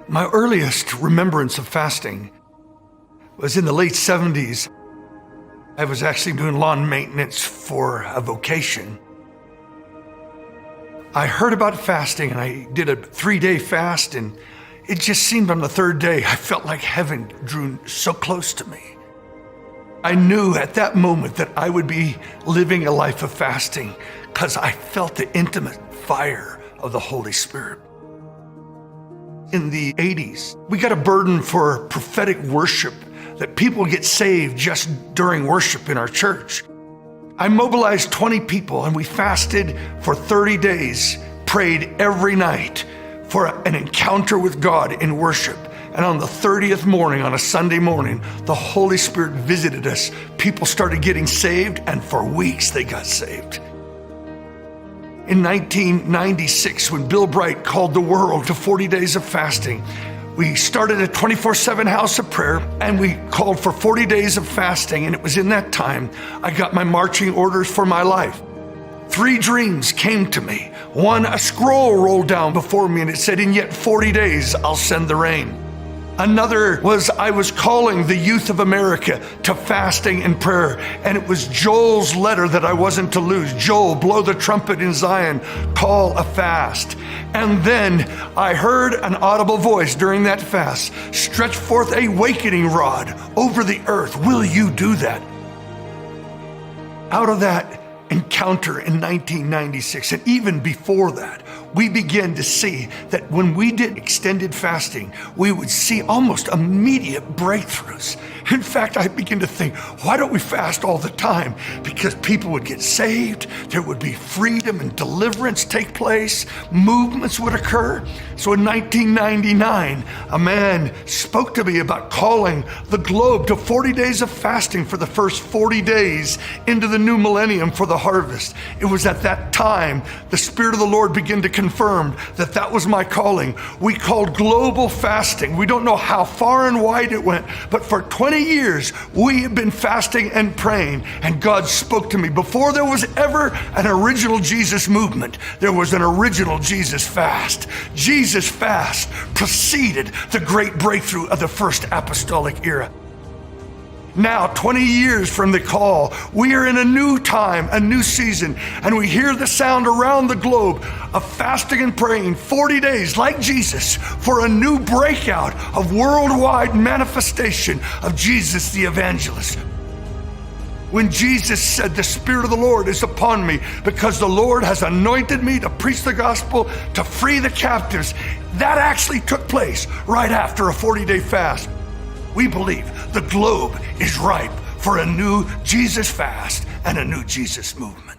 My earliest remembrance of fasting was in the late 70s. I was actually doing lawn maintenance for a vocation. I heard about fasting and I did a 3-day fast, and it just seemed on the third day, I felt like heaven drew so close to me. I knew at that moment that I would be living a life of fasting because I felt the intimate fire of the Holy Spirit. In the 80s, we got a burden for prophetic worship, that people get saved just during worship in our church. I mobilized 20 people and we fasted for 30 days, prayed every night for an encounter with God in worship. And on the 30th morning, on a Sunday morning, the Holy Spirit visited us. People started getting saved, and for weeks they got saved. In 1996, when Bill Bright called the world to 40 days of fasting, we started a 24/7 house of prayer, and we called for 40 days of fasting, and it was in that time I got my marching orders for my life. 3 dreams came to me. One, a scroll rolled down before me, and it said, "In yet 40 days, I'll send the rain." Another was I was calling the youth of America to fasting and prayer, and it was Joel's letter that I wasn't to lose. Joel, blow the trumpet in Zion, call a fast. And then I heard an audible voice during that fast, stretch forth a awakening rod over the earth. Will you do that? Out of that encounter in 1996, and even before that, we began to see that when we did extended fasting, we would see almost immediate breakthroughs. In fact, I began to think, why don't we fast all the time? Because people would get saved, there would be freedom and deliverance take place, movements would occur. So in 1999, a man spoke to me about calling the globe to 40 days of fasting for the first 40 days into the new millennium for the harvest. It was at that time the Spirit of the Lord began to confirm that that was my calling. We called global fasting. We don't know how far and wide it went, but for 20 years we have been fasting and praying, and God spoke to me. Before there was ever an original Jesus movement, there was an original Jesus fast. Jesus fast preceded the great breakthrough of the first apostolic era. Now, 20 years from the call, we are in a new time, a new season, and we hear the sound around the globe of fasting and praying 40 days like Jesus for a new breakout of worldwide manifestation of Jesus the evangelist. When Jesus said, "The Spirit of the Lord is upon me because the Lord has anointed me to preach the gospel, to free the captives," that actually took place right after a 40-day fast. We believe the globe is ripe for a new Jesus fast and a new Jesus movement.